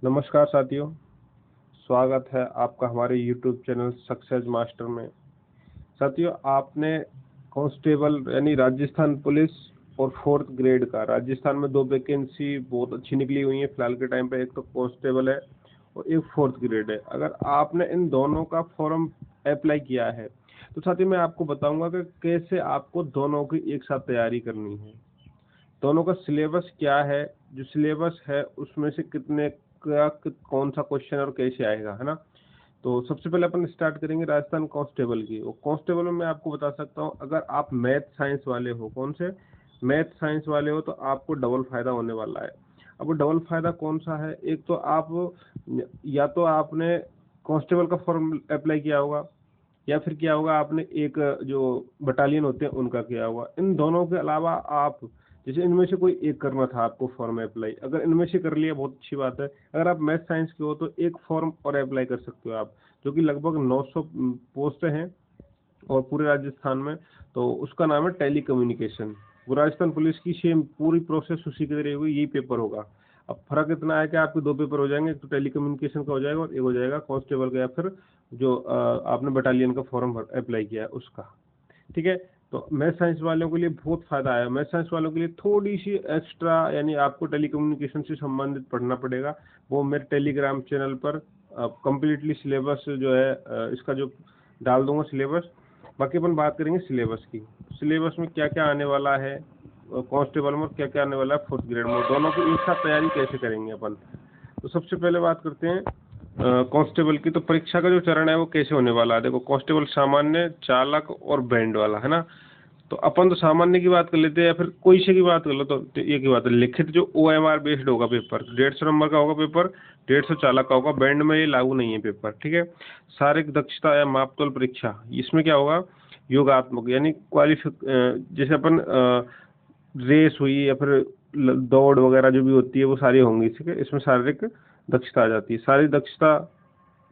नमस्कार साथियों, स्वागत है आपका हमारे YouTube चैनल सक्सेस मास्टर में। साथियों, आपने कांस्टेबल यानी राजस्थान पुलिस और 4th ग्रेड का राजस्थान में 2 वैकेंसी बहुत अच्छी निकली हुई है फिलहाल के टाइम पे। एक तो कांस्टेबल है और एक 4th ग्रेड है। अगर आपने इन दोनों का फॉर्म अप्लाई किया है तो साथियों मैं आपको बताऊंगा कि कैसे आपको दोनों की एक साथ तैयारी करनी है, दोनों का सिलेबस क्या है, जो सिलेबस है उसमें से कितने का कौन सा क्वेश्चन और कैसे आएगा, है ना। तो सबसे पहले अपन स्टार्ट करेंगे राजस्थान कांस्टेबल की। और कांस्टेबल में मैं आपको बता सकता हूँ, अगर आप मैथ साइंस वाले हो, कौन से मैथ साइंस वाले हो, तो आपको डबल फायदा होने वाला है। अब वो डबल फायदा कौन सा है? एक तो आप या तो आपने कांस्टेबल का फॉर्म अप्लाई किया होगा, या फिर क्या होगा आपने एक जो बटालियन होते हैं उनका किया होगा। इन दोनों के अलावा आप जैसे इनमें से कोई एक करना था आपको फॉर्म अप्लाई, अगर इनमें से कर लिया बहुत अच्छी बात है। अगर आप मैथ साइंस के हो तो एक फॉर्म और अप्लाई कर सकते हो आप, जो कि लगभग 900 पोस्ट हैं और पूरे राजस्थान में। तो उसका नाम है टेली कम्युनिकेशन। वो राजस्थान पुलिस की सेम पूरी प्रोसेस उसी की तरह हुई, यही पेपर होगा। अब फर्क इतना है कि आपके 2 पेपर हो जाएंगे, एक तो टेली कम्युनिकेशन का हो जाएगा और एक हो जाएगा कांस्टेबल का, या फिर जो आपने बटालियन का फॉर्म अप्लाई किया है उसका। ठीक है। तो मैथ साइंस वालों के लिए बहुत फायदा है। मैथ साइंस वालों के लिए थोड़ी सी एक्स्ट्रा यानी आपको टेलीकम्युनिकेशन से संबंधित पढ़ना पड़ेगा। वो मेरे टेलीग्राम चैनल पर कंप्लीटली सिलेबस जो है इसका जो डाल दूंगा सिलेबस। बाकी अपन बात करेंगे सिलेबस की। सिलेबस में क्या क्या आने वाला है कांस्टेबल में, क्या क्या आने वाला है 4th ग्रेड में, दोनों की एक साथ तैयारी कैसे करेंगे अपन। तो सबसे पहले बात करते हैं कांस्टेबल की। तो परीक्षा का जो चरण है वो कैसे होने वाला है। देखो, कांस्टेबल सामान्य, चालक और बैंड वाला, है ना। तो अपन तो सामान्य की बात कर लेते हैं, या फिर कोई से की बात कर लो। तो ये की बात है, लिखित जो OMR बेस्ड होगा पेपर, 150 नंबर का होगा पेपर, 150 चालक का होगा। बैंड में ये लागू नहीं है पेपर, ठीक है। शारीरिक दक्षता या मापतोल परीक्षा, इसमें क्या होगा, योगात्मक यानी जैसे अपन रेस हुई या फिर दौड़ वगैरह जो भी होती है वो सारी होंगी, ठीक है। इसमें शारीरिक दक्षता आ जाती है, शारीरिक दक्षता,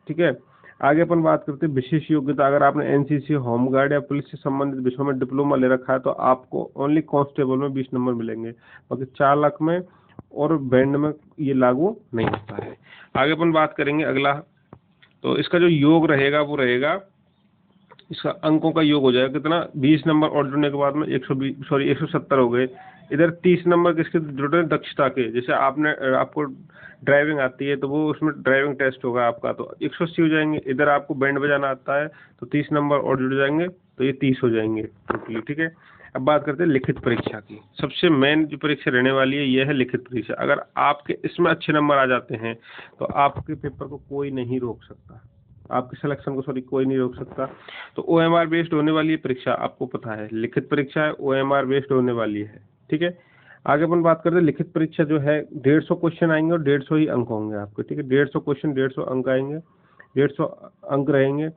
ठीक है। आगे अपन बात करते हैं विशेष योग्यता। अगर आपने NCC, होमगार्ड या पुलिस से संबंधित विषयों में डिप्लोमा ले रखा है तो आपको ओनली कांस्टेबल में 20 नंबर मिलेंगे, बाकी चालक में और बैंड में ये लागू नहीं होता है। आगे अपन बात करेंगे अगला। तो इसका जो योग रहेगा वो रहेगा, इसका अंकों का योग हो जाएगा कितना, 20 नंबर और जुड़ने के बाद में 170 हो गए। इधर 30 नंबर किसके जुड़े, दक्षता के। जैसे आपको ड्राइविंग आती है तो वो उसमें ड्राइविंग टेस्ट होगा आपका, तो 180 हो जाएंगे। इधर आपको बैंड बजाना आता है तो 30 नंबर और जुड़ जाएंगे, तो ये 30 हो जाएंगे टोटली, ठीक है। अब बात करते हैं लिखित परीक्षा की। सबसे मेन जो परीक्षा रहने वाली है ये है लिखित परीक्षा। अगर आपके इसमें अच्छे नंबर आ जाते हैं तो आपके पेपर को कोई नहीं रोक सकता, आपके सिलेक्शन को कोई नहीं रोक सकता। तो OMR बेस्ड होने वाली परीक्षा, आपको पता है लिखित परीक्षा है, OMR बेस्ड होने वाली है, ठीक है। आगे अपन बात करते हैं लिखित परीक्षा जो है 150 क्वेश्चन आएंगे और 150 ही अंक होंगे आपके, ठीक है। 150 क्वेश्चन, 150 अंक आएंगे, 150 अंक रहेंगे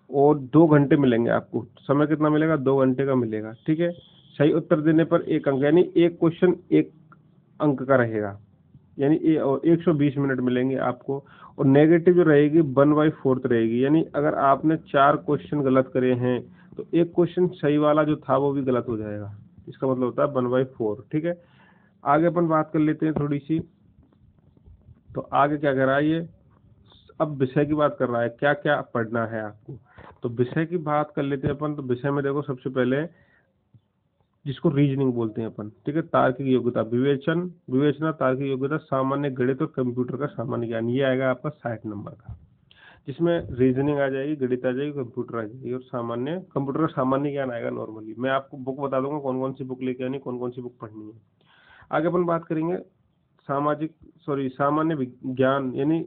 और 2 घंटे मिलेंगे आपको। समय कितना मिलेगा, 2 घंटे का मिलेगा, ठीक है। सही उत्तर देने पर 1 अंक, यानी एक क्वेश्चन 1 अंक का रहेगा, यानी 120 मिनट मिलेंगे आपको। और नेगेटिव जो रहेगी 1/4 रहेगी, यानी अगर आपने 4 क्वेश्चन गलत करे हैं तो एक क्वेश्चन सही वाला जो था वो भी गलत हो जाएगा। इसका मतलब होता है 1/4, ठीक है। आगे अपन बात कर लेते हैं थोड़ी सी। तो आगे क्या कर रहा है ये, अब विषय की बात कर रहा है, क्या क्या पढ़ना है आपको। तो विषय की बात कर लेते हैं अपन। तो विषय में देखो, सबसे पहले जिसको रीजनिंग बोलते हैं अपन, ठीक है। तार्किक योग्यता, विवेचना, तार्किक योग्यता, सामान्य गणित और कंप्यूटर का सामान्य ज्ञान, ये आएगा आपका 60 नंबर का, जिसमें रीजनिंग आ जाएगी, गणित आ जाएगी, कंप्यूटर आ जाएगी और कंप्यूटर का सामान्य ज्ञान आएगा नॉर्मली। मैं आपको बुक बता दूंगा कौन कौन सी बुक लेके आनी, कौन कौन सी बुक पढ़नी है। आगे अपन बात करेंगे सामान्य विज्ञान, यानी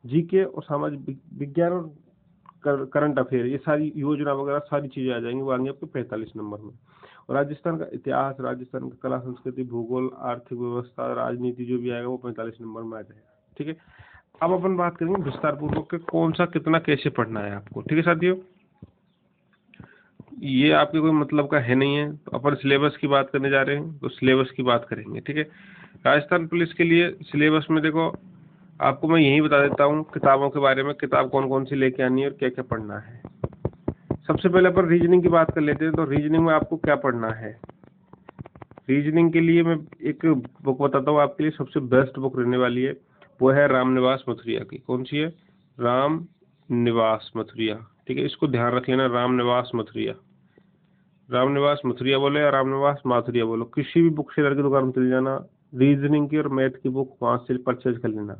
GK और सामाजिक विज्ञान और करंट अफेयर, ये सारी योजना वगैरह सारी चीजें आ जाएंगी, वो आएंगे आपके 45 नंबर में। और राजस्थान का इतिहास, राजस्थान का कला संस्कृति, भूगोल, आर्थिक व्यवस्था, राजनीति जो भी आएगा वो 45 नंबर में आ जाएगा, ठीक है। अब अपन बात करेंगे विस्तार पूर्वक कि कौन सा कितना कैसे पढ़ना है आपको, ठीक है साथियों। ये आपके कोई मतलब का है नहीं है, तो अपन सिलेबस की बात करने जा रहे हैं, तो सिलेबस की बात करेंगे, ठीक है। राजस्थान पुलिस के लिए सिलेबस में देखो, आपको मैं यही बता देता हूँ किताबों के बारे में, किताब कौन कौन सी लेके आनी है और क्या क्या पढ़ना है। सबसे पहले अपन रीजनिंग की बात कर लेते हैं। तो रीजनिंग में आपको क्या पढ़ना है, रीजनिंग के लिए मैं एक बुक बताता हूँ आपके लिए, सबसे बेस्ट बुक रहने वाली है, वो है रामनिवास मथुरिया की। कौन सी है? रामनिवास मथुरिया। ठीक है, इसको ध्यान रख लेना, रामनिवास मथुरिया। रामनिवास मथुरिया बोलो या रामनिवास माथुरिया बोलो, किसी भी बुक सेलर की दुकान में चले जाना, रीजनिंग की और मैथ की बुक वहां से परचेज कर लेना।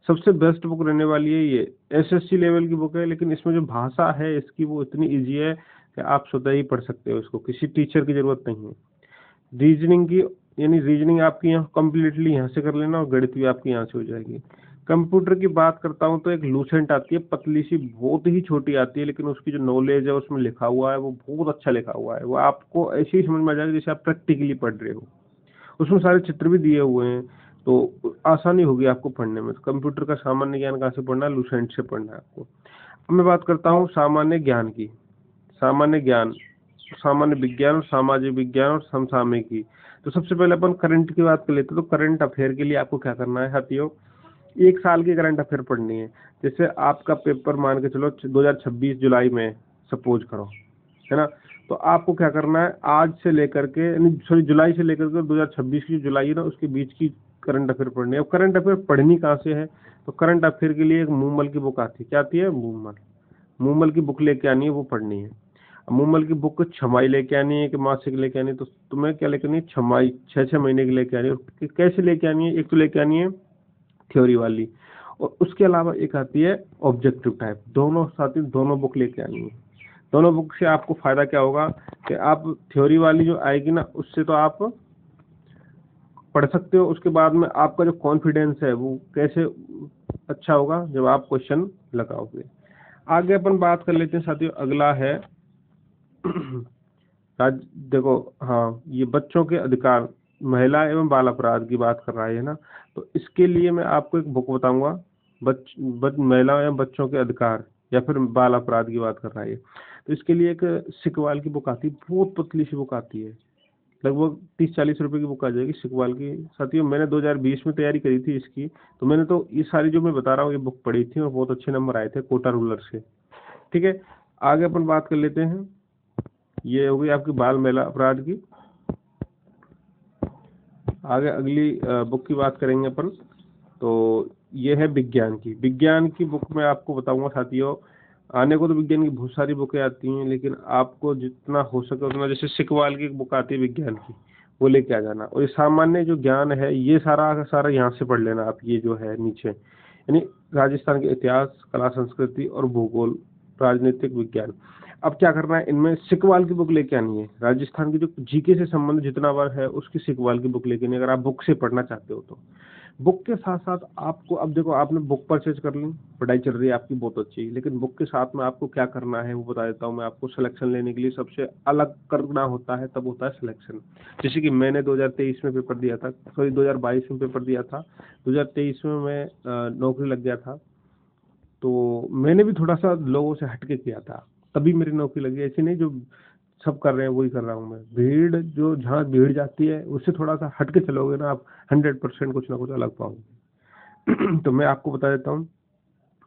सबसे बेस्ट बुक रहने वाली है ये। एसएससी लेवल की बुक है, लेकिन इसमें जो भाषा है इसकी वो इतनी इजी है कि आप स्वतः ही पढ़ सकते हो इसको, किसी टीचर की जरूरत नहीं है। रीजनिंग की, यानी रीजनिंग आपकी यहाँ कम्प्लीटली यहाँ से कर लेना, और गणित भी आपकी यहाँ से हो जाएगी। कंप्यूटर की बात करता हूँ तो एक लूसेंट आती है, पतली सी, बहुत ही छोटी आती है, लेकिन उसकी जो नॉलेज है उसमें लिखा हुआ है वो बहुत अच्छा लिखा हुआ है। वो आपको ऐसे ही समझ में आ जाएगा जैसे आप प्रैक्टिकली पढ़ रहे हो। उसमें सारे चित्र भी दिए हुए हैं, तो आसानी होगी आपको पढ़ने में। कंप्यूटर का सामान्य ज्ञान कहाँ से पढ़ना है? लूसेंट से पढ़ना है आपको। अब मैं बात करता हूँ सामान्य ज्ञान की। सामान्य ज्ञान, सामान्य विज्ञान और सामाजिक विज्ञान और समसामयिकी। तो सबसे पहले अपन करंट की बात कर लेते हैं। तो करंट अफेयर के लिए आपको क्या करना है साथियों? एक साल की करंट अफेयर पढ़नी है। जैसे आपका पेपर मान के चलो 2026 जुलाई में सपोज करो, है ना, तो आपको क्या करना है, आज से लेकर के, सॉरी जुलाई से लेकर के 2026 की जुलाई है ना, उसके बीच की करंट अफेयर पढ़नी है। अब करंट अफेयर पढ़नी कहाँ से है? तो करंट अफेयर के लिए एक मूमल की बुक आती है। क्या आती है? मूमल। मूमल की बुक लेके आनी है, वो पढ़नी है। मूमल की बुक छमाई लेके आनी है कि मासिक लेके आनी है? तो तुम्हें क्या लेके आनी है? छमाई, 6-6 महीने की लेके आनी है। और कैसे लेके आनी है? एक तो लेके आनी है थ्योरी वाली, और उसके अलावा एक आती है ऑब्जेक्टिव टाइप। दोनों साथी, दोनों बुक लेके आनी है। दोनों बुक से आपको फायदा क्या होगा कि आप थ्योरी वाली जो आएगी ना, उससे तो आप पढ़ सकते हो, उसके बाद में आपका जो कॉन्फिडेंस है वो कैसे अच्छा होगा जब आप क्वेश्चन लगाओगे। आगे अपन बात कर लेते हैं साथियों, अगला है देखो, हाँ, ये बच्चों के अधिकार, महिला एवं बाल अपराध की बात कर रहा है ना। तो इसके लिए मैं आपको एक बुक बताऊंगा, महिला एवं बच्चों के अधिकार या फिर बाल अपराध की बात कर रहा है। तो इसके लिए एक सिकवाल की बुक आती है, बहुत पतली सी बुक आती है, लगभग 30-40 रुपए की बुक आ जाएगी सिकवाल की। साथियों मैंने 2020 में तैयारी करी थी इसकी, तो मैंने तो ये सारी जो मैं बता रहा हूँ ये बुक पढ़ी थी और बहुत अच्छे नंबर आए थे कोटा रूरल से। ठीक है, आगे अपन बात कर लेते हैं। ये हो गई आपकी बाल महिला अपराध की। आगे अगली बुक की बात करेंगे अपन, तो ये है विज्ञान की। विज्ञान की बुक में आपको बताऊंगा साथियों, आने को तो विज्ञान की बहुत सारी बुकें आती हैं, लेकिन आपको जितना हो सके उतना, जैसे सिकवाल की एक बुक आती है विज्ञान की, वो लेके आ जाना। और ये सामान्य जो ज्ञान है ये सारा का सारा यहाँ से पढ़ लेना आप, ये जो है नीचे, यानी राजस्थान के इतिहास, कला संस्कृति और भूगोल, राजनीतिक विज्ञान। अब क्या करना है, इनमें सिकवाल की बुक लेके आनी है। राजस्थान की जो जीके से संबंधित जितना वर्ग है उसकी सिकवाल की बुक लेके आनी है, अगर आप बुक से पढ़ना चाहते हो तो। बुक के साथ साथ आपको, अब देखो आपने बुक परचेज कर ली, पढ़ाई चल रही है आपकी बहुत अच्छी, लेकिन बुक के साथ में आपको क्या करना है वो बता देता हूँ मैं आपको। सिलेक्शन लेने के लिए सबसे अलग करना होता है, तब होता है सिलेक्शन। जैसे कि मैंने 2023 में पेपर दिया था, सॉरी 2022 में पेपर दिया था, 2023 में मैं नौकरी लग गया था, तो मैंने भी थोड़ा सा लोगों से हटके किया था, तभी मेरी नौकरी लगी। ऐसी नहीं जो सब कर रहे हैं वही कर रहा हूँ मैं। भीड़, जो जहाँ भीड़ जाती है उससे थोड़ा सा हटके चलोगे ना आप, 100% कुछ ना कुछ अलग पाओगे। तो मैं आपको बता देता हूँ,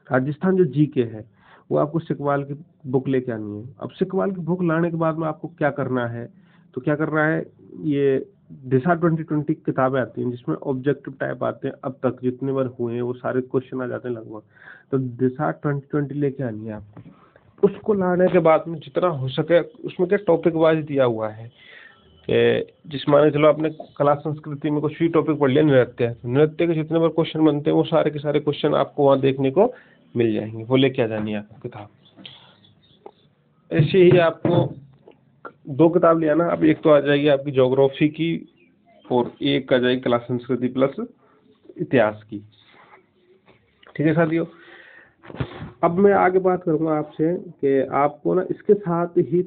राजस्थान जो जीके है वो आपको सिकवाल की बुक लेके आनी है। अब सिकवाल की बुक लाने के बाद में आपको क्या करना है, तो क्या करना है, ये दिशा 2020 किताबें आती हैं जिसमें ऑब्जेक्टिव टाइप आते हैं, अब तक जितने बार हुए हैं वो सारे क्वेश्चन आ जाते हैं लगभग। तो दिशा 2020 लेके आनी है आपको। उसको लाने के बाद में जितना हो सके उसमें क्या टॉपिक वाइज दिया हुआ है कि जिस माने चलो आपने कला संस्कृति में कुछ भी टॉपिक पढ़ लिया, नृत्य है, तो नृत्य के जितने बार क्वेश्चन बनते हैं वो सारे के सारे क्वेश्चन आपको वहाँ देखने को मिल जाएंगे, वो लेके आ जानी है आपको किताब। ऐसे ही आपको 2 किताब ले आना। अब एक तो आ जाएगी आपकी ज्योग्राफी की और एक आ जाएगी कला संस्कृति प्लस इतिहास की। ठीक है साथियों, अब मैं आगे बात करूंगा आपसे कि आपको ना इसके साथ ही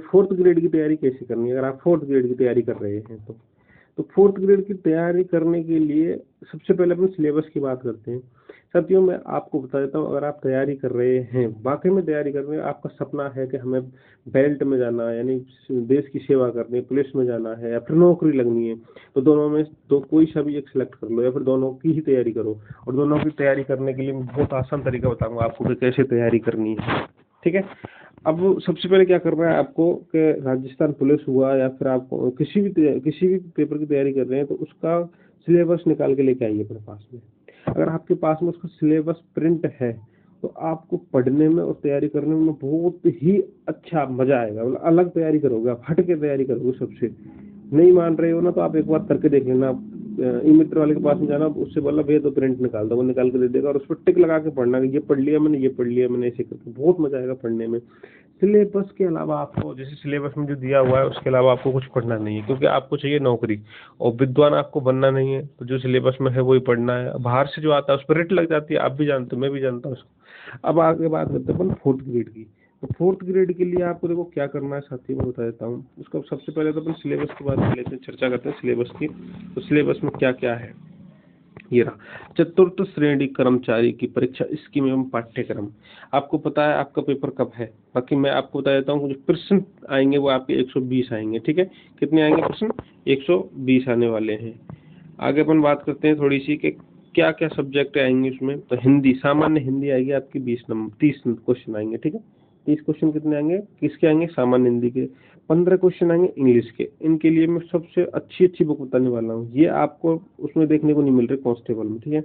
फोर्थ ग्रेड की तैयारी कैसे करनी है। अगर आप फोर्थ ग्रेड की तैयारी कर रहे हैं तो फोर्थ ग्रेड की तैयारी करने के लिए सबसे पहले अपन सिलेबस की बात करते हैं। साथियों मैं आपको बता देता हूँ, अगर आप तैयारी कर रहे हैं, वाकई में तैयारी कर रहे हैं, आपका सपना है कि हमें बेल्ट में जाना है, यानी देश की सेवा करनी है, पुलिस में जाना है या फिर नौकरी लगनी है, तो दोनों में तो कोई सा भी एक सिलेक्ट कर लो या फिर दोनों की ही तैयारी करो। और दोनों की तैयारी करने के लिए मैं बहुत आसान तरीका बताऊंगा आपको कि कैसे तैयारी करनी है। ठीक है, अब सबसे पहले क्या करना है आपको कि राजस्थान पुलिस हुआ या फिर आप किसी भी पेपर की तैयारी कर रहे हैं तो उसका सिलेबस निकाल के लेके आइए अपने पास में। अगर आपके पास में उसका सिलेबस प्रिंट है तो आपको पढ़ने में और तैयारी करने में बहुत ही अच्छा मजा आएगा। मतलब अलग तैयारी करोगे, आप हट के तैयारी करोगे सबसे। नहीं मान रहे हो ना तो आप एक बार करके देख लेना। आप ई मित्र वाले के पास में जाना, उससे बोला भैया तो प्रिंट निकाल दो, वो निकाल के दे देगा और उस पर टिक लगा के पढ़ना कि ये पढ़ लिया मैंने, ये पढ़ लिया मैंने, ऐसे करके बहुत मजा आएगा पढ़ने में। सिलेबस के अलावा आपको, जैसे सिलेबस में जो दिया हुआ है उसके अलावा आपको कुछ पढ़ना नहीं है, क्योंकि आपको चाहिए नौकरी और विद्वान आपको बनना नहीं है। तो जो सिलेबस में है वही पढ़ना है। बाहर से जो आता है उस पर रेट लग जाती है, आप भी जानते हो, मैं भी जानता हूँ उसको। अब आगे बात करते हैं अपन फोर्थ ग्रेड की। तो फोर्थ ग्रेड के लिए आपको देखो क्या करना है साथियों, मैं बता देता हूँ। उसका सबसे पहले तो अपन सिलेबस की बात कर लेते हैं, चर्चा करते हैं सिलेबस की। तो सिलेबस में क्या क्या है, ये रहा। चतुर्थ श्रेणी कर्मचारी की परीक्षा स्कीम एवं पाठ्यक्रम। आपको पता है आपका पेपर कब है, बाकी मैं आपको बता देता हूँ। जो प्रश्न आएंगे वो आपके 120 आएंगे, ठीक है। कितने आएंगे प्रश्न, 120 आने वाले हैं। आगे अपन बात करते हैं थोड़ी सी कि क्या क्या सब्जेक्ट आएंगे उसमें। तो हिंदी, सामान्य हिंदी आएगी आपकी 30 क्वेश्चन आएंगे, ठीक है। 30 क्वेश्चन कितने आएंगे, किसके आएंगे, सामान्य हिंदी के। 15 क्वेश्चन आएंगे इंग्लिश के। इनके लिए मैं सबसे अच्छी अच्छी बुक बताने वाला हूँ, ये आपको उसमें देखने को नहीं मिल रही कांस्टेबल में, ठीक है।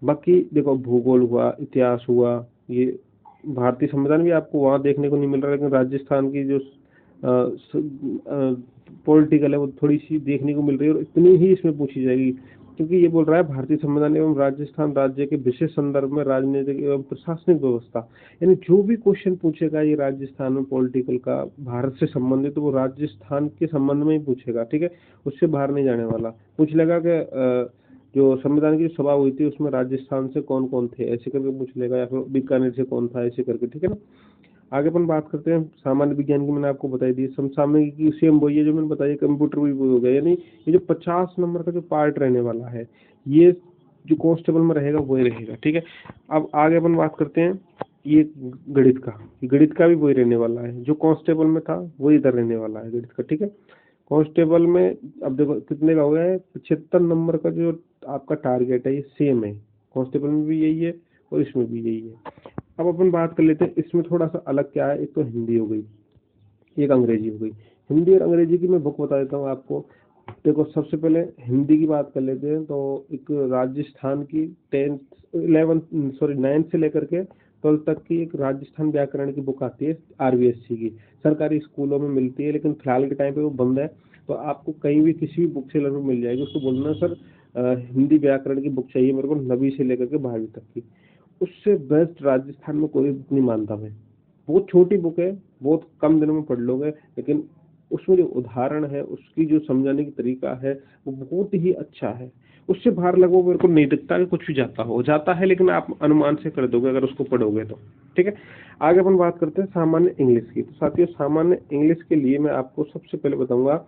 बाकी देखो भूगोल हुआ, इतिहास हुआ, ये भारतीय संविधान भी आपको वहाँ देखने को नहीं मिल रहा, लेकिन राजस्थान की जो पॉलिटिकल है वो थोड़ी सी देखने को मिल रही है और इतनी ही इसमें पूछी जाएगी, क्योंकि ये बोल रहा है भारतीय संविधान एवं राजस्थान राज्य के विशेष संदर्भ में राजनीतिक एवं प्रशासनिक व्यवस्था। यानी जो भी क्वेश्चन पूछेगा ये राजस्थान में पॉलिटिकल का भारत से संबंधित, तो वो राजस्थान के संबंध में ही पूछेगा, ठीक है। उससे बाहर नहीं जाने वाला। पूछ लेगा कि जो संविधान की सभा हुई थी उसमें राजस्थान से कौन कौन थे, ऐसे करके पूछ लेगा, या फिर बीकानेर से कौन था, ऐसे करके, ठीक है ना। आगे अपन बात करते हैं सामान्य विज्ञान की, मैंने आपको बताई दी। समसामयिक की सेम वही है जो मैंने बताई, कंप्यूटर भी वही हो गया। यानी ये जो 50 नंबर का जो पार्ट रहने वाला है, ये जो कांस्टेबल में रहेगा वही रहेगा, ठीक है। अब आगे अपन बात करते हैं ये गणित का। गणित का भी वही रहने वाला है, जो कांस्टेबल में था वही इधर रहने वाला है गणित का, ठीक है। कांस्टेबल में अब देखो कितने का हो गया है, 75 नंबर का जो आपका टारगेट है ये सेम है, कांस्टेबल में भी यही है और इसमें भी यही है। अब अपन बात कर लेते हैं इसमें थोड़ा सा अलग क्या है। एक तो हिंदी हो गई, एक अंग्रेजी हो गई। हिंदी और अंग्रेजी की मैं बुक बता देता हूँ आपको। देखो सबसे पहले हिंदी की बात कर लेते हैं। तो एक राजस्थान की 9th से लेकर के 12th तक की एक राजस्थान व्याकरण की बुक आती है, RBSC की। सरकारी स्कूलों में मिलती है, लेकिन फिलहाल के टाइम पे वो बंद है। तो आपको कहीं भी किसी भी बुक सेलर में मिल जाएगी। उसको बोलना सर हिंदी व्याकरण की बुक चाहिए मेरे को, 9वीं से लेकर के 12वीं तक की। उससे बेस्ट राजस्थान में कोई बुक नहीं मानता मैं। बहुत छोटी बुक है, बहुत कम दिनों में पढ़ लोगे, लेकिन उसमें जो उदाहरण है, उसकी जो समझाने की तरीका है वो बहुत ही अच्छा है। उससे बाहर लगभग मेरे को नहीं दिखता कि कुछ भी जाता है, लेकिन आप अनुमान से कर दोगे अगर उसको पढ़ोगे तो, ठीक है। आगे अपन बात करते हैं सामान्य इंग्लिश की। तो साथियों सामान्य इंग्लिश के लिए मैं आपको सबसे पहले बताऊंगा,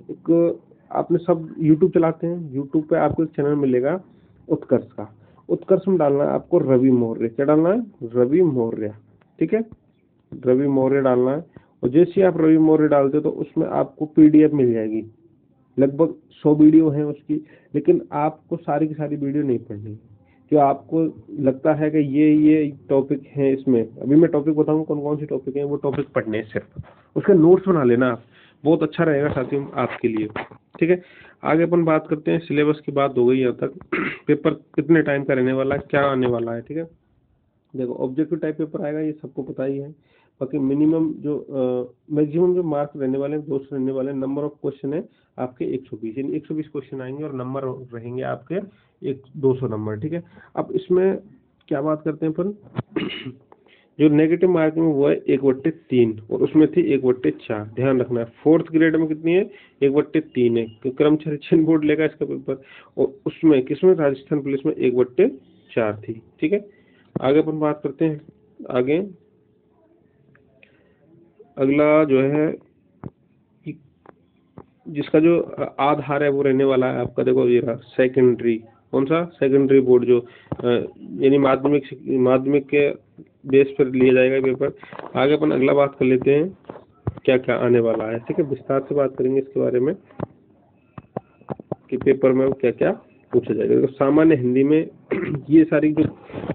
एक आपने सब यूट्यूब चलाते हैं, यूट्यूब पे आपको एक चैनल मिलेगा उत्कर्ष का। उत्कर्ष में डालना है आपको रवि मौर्य। क्या डालना है, रवि मौर्य, ठीक है। रवि मौर्य डालना है, और जैसे ही आप रवि मौर्य डालते हो तो उसमें आपको PDF मिल जाएगी। लगभग 100 वीडियो हैं उसकी, लेकिन आपको सारी की सारी वीडियो नहीं पढ़नी। जो आपको लगता है कि ये टॉपिक है इसमें, अभी मैं टॉपिक बताऊंगा कौन कौन से टॉपिक हैं, वो टॉपिक पढ़ने हैं सिर्फ। उसके नोट्स बना लेना आप, बहुत अच्छा रहेगा साथियों आपके लिए, ठीक है। आगे अपन बात करते हैं, सिलेबस की बात हो गई यहाँ तक। पेपर कितने टाइम का रहने वाला है, क्या आने वाला है, ठीक है। देखो ऑब्जेक्टिव टाइप पेपर आएगा, ये सबको पता ही है। बाकी मिनिमम जो मैक्सिमम जो मार्क्स रहने वाले हैं 200 रहने वाले हैं। नंबर ऑफ क्वेश्चन है आपके 120, यानी 120 क्वेश्चन आएंगे और नंबर रहेंगे आपके 200 नंबर, ठीक है। अब इसमें क्या बात करते हैं अपन जो नेगेटिव मार्किंग वो है 1/3 और उसमें थी 1/4। ध्यान रखना है, फोर्थ ग्रेड में कितनी है, 1/3 है। कर्मचारी चयन बोर्ड लेगा इसका पेपर, और उसमें किसमें, राजस्थान पुलिस में 1/4 थी, ठीक है। आगे अपन बात करते हैं। आगे अगला जो है जिसका जो आधार है वो रहने वाला है आपका, देखो ये रहा सेकेंडरी। कौन सा, सेकेंडरी बोर्ड, जो यानी माध्यमिक के बेस पर लिया जाएगा पेपर। आगे अपन अगला बात कर लेते हैं क्या क्या आने वाला है, ठीक है। विस्तार से बात करेंगे इसके बारे में कि पेपर में क्या क्या पूछा जाएगा। तो सामान्य हिंदी में ये सारी जो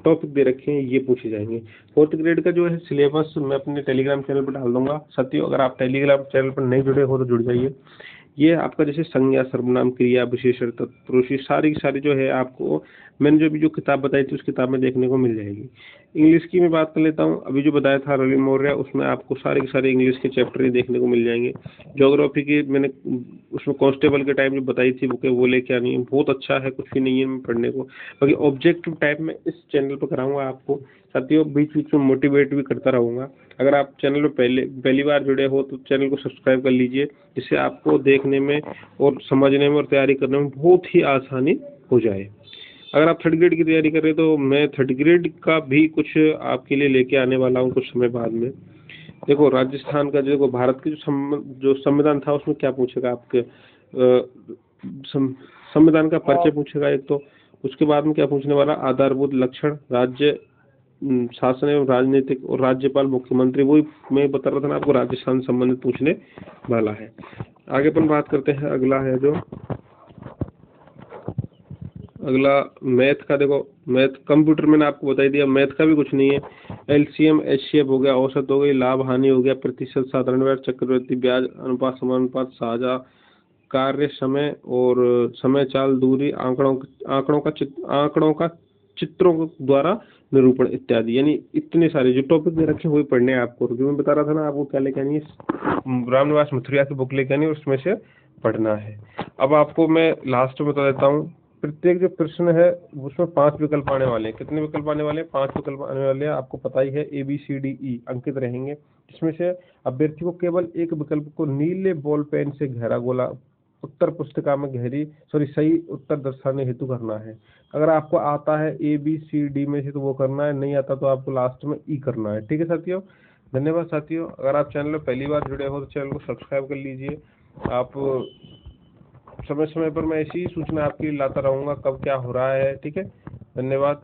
टॉपिक दे रखे हैं ये पूछे जाएंगे। फोर्थ ग्रेड का जो है सिलेबस मैं अपने टेलीग्राम चैनल पर डाल दूंगा। साथियों अगर आप टेलीग्राम चैनल पर नहीं जुड़े हो तो जुड़ जाइए। ये आपका जैसे संज्ञा, सर्वनाम, क्रिया, विशेषण, तत्पुरुष, सारी की सारी जो है आपको मैंने जो अभी जो किताब बताई थी उस किताब में देखने को मिल जाएगी। इंग्लिश की मैं बात कर लेता हूँ। अभी जो बताया था रवि मौर्य, उसमें आपको सारे के सारे इंग्लिश के चैप्टर ही देखने को मिल जाएंगे। ज्योग्राफी की मैंने उसमें कांस्टेबल के टाइम जो बताई थी बुकें वो लेके आनी है, बहुत अच्छा है, कुछ भी नहीं है पढ़ने को। बाकी ऑब्जेक्टिव टाइप में इस चैनल पर कराऊंगा आपको। साथियों बीच बीच में मोटिवेट भी करता रहूंगा। अगर आप चैनल पर पहली बार जुड़े हो तो चैनल को सब्सक्राइब कर लीजिए, जिससे आपको देखने में और समझने में और तैयारी करने में बहुत ही आसानी हो जाए। अगर आप थर्ड ग्रेड की तैयारी कर रहे हैं तो मैं थर्ड ग्रेड का भी कुछ आपके लिए लेके आने वाला हूँ कुछ समय बाद में। देखो राजस्थान का, देखो भारत के जो संविधान था उसमें क्या पूछेगा आपके संविधान का परिचय पूछेगा एक तो। उसके बाद में क्या पूछने वाला, आधारभूत लक्षण, राज्य शासन एवं राजनीतिक और राज्यपाल मुख्यमंत्री, वही मैं बता रहा था ना आपको, राजस्थान संबंधित पूछने वाला है। आगे अपन बात करते हैं। अगला है जो अगला मैथ का। देखो मैथ कंप्यूटर मैंने आपको बता ही दिया, मैथ का भी कुछ नहीं है। एलसीएम एचसीएफ हो गया, औसत हो गई, लाभ हानि हो गया, प्रतिशत, साधारण ब्याज, चक्रवृद्धि ब्याज, अनुपात, समानुपात, साझा, कार्य समय और समय चाल, दूरी, आंकड़ों का चित्रों द्वारा निरूपण इत्यादि। यानी इतने सारे जो टॉपिक दे रखे हैं वही पढ़ने हैं आपको। जो मैं बता रहा था ना आपको क्या लेके आनी है, रामनिवास मथुरिया की बुक लेके आनी है, उसमें से पढ़ना है। अब आपको मैं लास्ट में बता देता हूँ, प्रत्येक जो प्रश्न है उसमें 5 विकल्प आने वाले हैं। कितने विकल्प आने वाले हैं? 5 विकल्प आने वाले हैं। आपको पता ही है ABCDE अंकित रहेंगे, जिसमें से अभ्यर्थी को केवल एक विकल्प को नीले बॉल पेन से घेरा गोला उत्तर पुस्तिका में सही उत्तर दर्शाने हेतु करना है। अगर आपको आता है ABCD में से तो वो करना है, नहीं आता तो आपको लास्ट में E करना है। ठीक है साथियों, धन्यवाद साथियों। अगर आप चैनल में पहली बार जुड़े हो तो चैनल को सब्सक्राइब कर लीजिए। आप समय समय पर मैं ऐसी ही सूचना आपके लिए लाता रहूंगा कब क्या हो रहा है। ठीक है, धन्यवाद।